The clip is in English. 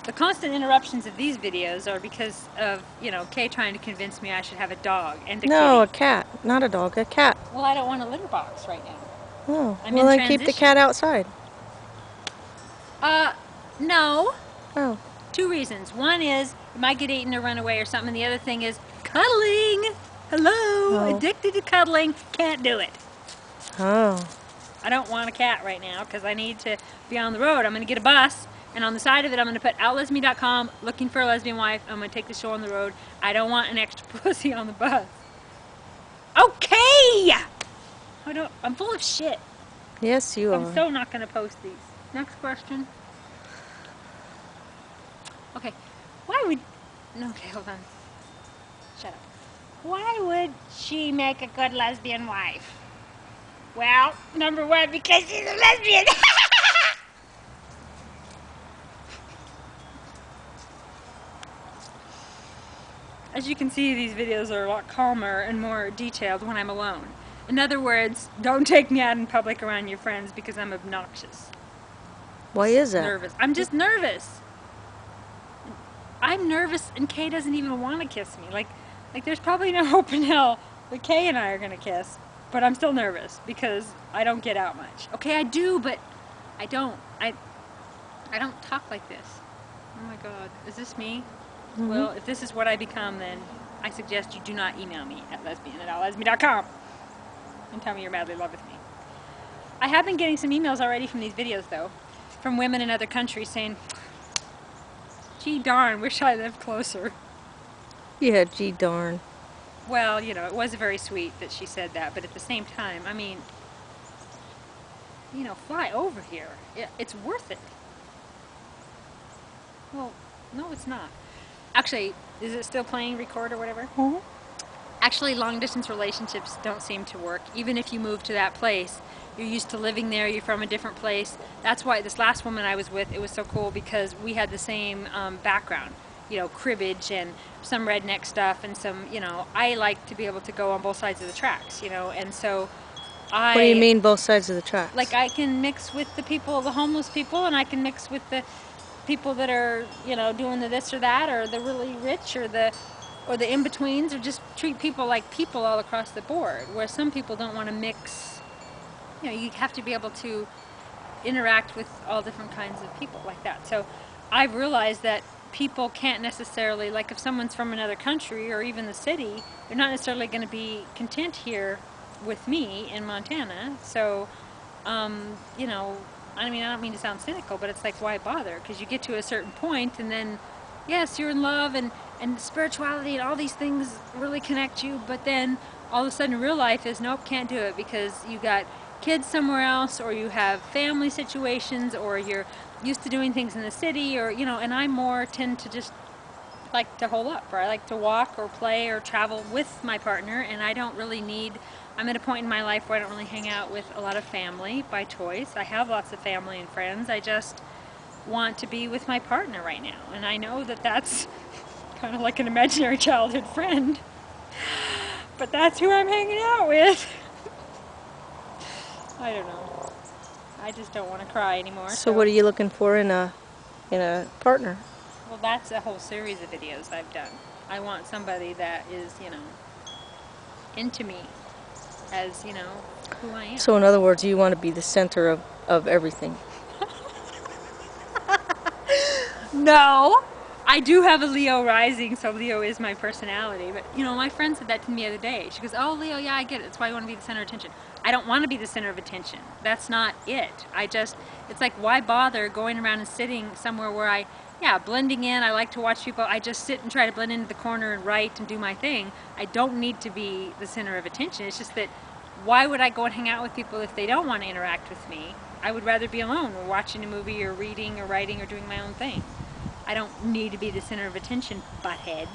The constant interruptions of these videos are because of, Kay trying to convince me I should have a dog and a No, kitty. a cat. Not a dog, a cat. Well, I don't want a litter box right now. Oh, I'm well in then keep the transition. cat outside. No. Oh. 2 reasons. One is it might get eaten or run away or something. The other thing is cuddling. Hello. Oh. Addicted to cuddling. Can't do it. Oh. I don't want a cat right now because I need to be on the road. I'm going to get a bus, and on the side of it I'm going to put outlesbian.com, looking for a lesbian wife. I'm going to take the show on the road. I don't want an extra pussy on the bus. Okay! I'm full of shit. Yes, you are. I'm so not going to post these. Next question. Okay. Okay, hold on. Shut up. Why would she make a good lesbian wife? Well, number one, because she's a lesbian. As you can see, these videos are a lot calmer and more detailed when I'm alone. In other words, don't take me out in public around your friends because I'm obnoxious. Why is that? Nervous. I'm just nervous. I'm nervous, and Kay doesn't even want to kiss me. Like there's probably no hope in hell that Kay and I are gonna kiss, but I'm still nervous because I don't get out much. Okay, I do, but I don't. I don't talk like this. Oh my God, is this me? Mm-hmm. Well, if this is what I become, then I suggest you do not email me at lesbian@outlesbian.com and tell me you're madly in love with me. I have been getting some emails already from these videos, though, from women in other countries saying, gee darn, wish I lived closer. Yeah, gee darn. Well, it was very sweet that she said that, but at the same time, I mean, fly over here. It's worth it. Well, no, it's not. Actually, is it still playing record or whatever? Mm-hmm. Actually, long-distance relationships don't seem to work. Even if you move to that place, you're used to living there, you're from a different place. That's why this last woman I was with, it was so cool because we had the same background. Cribbage and some redneck stuff and some, I like to be able to go on both sides of the tracks, and so What do you mean both sides of the tracks? Like I can mix with the homeless people, and I can mix with the people that are, doing the this or that, or the really rich, or the in-betweens, or just treat people like people all across the board, where some people don't want to mix. You have to be able to interact with all different kinds of people like that. So I've realized that people can't necessarily, like if someone's from another country or even the city, they're not necessarily going to be content here with me in Montana. So, I don't mean to sound cynical, but it's like, why bother? Because you get to a certain point, and then, yes, you're in love, and spirituality and all these things really connect you, but then all of a sudden real life is, nope, can't do it because you got kids somewhere else, or you have family situations, or you're used to doing things in the city, or, and I more tend to just like to hole up, or I like to walk or play or travel with my partner, and I don't really need, I'm at a point in my life where I don't really hang out with a lot of family by choice. I have lots of family and friends. I just want to be with my partner right now, and I know that that's kind of like an imaginary childhood friend, but that's who I'm hanging out with. I don't know. I just don't want to cry anymore. So what are you looking for in a partner? Well, that's a whole series of videos I've done. I want somebody that is, into me as, who I am. So in other words, you want to be the center of everything. No! I do have a Leo rising, so Leo is my personality. But, my friend said that to me the other day. She goes, oh, Leo, yeah, I get it. That's why you want to be the center of attention. I don't want to be the center of attention. That's not it. It's like, why bother going around and sitting somewhere where blending in. I like to watch people. I just sit and try to blend into the corner and write and do my thing. I don't need to be the center of attention. It's just that, why would I go and hang out with people if they don't want to interact with me? I would rather be alone, or watching a movie, or reading, or writing, or doing my own thing. I don't need to be the center of attention, butthead.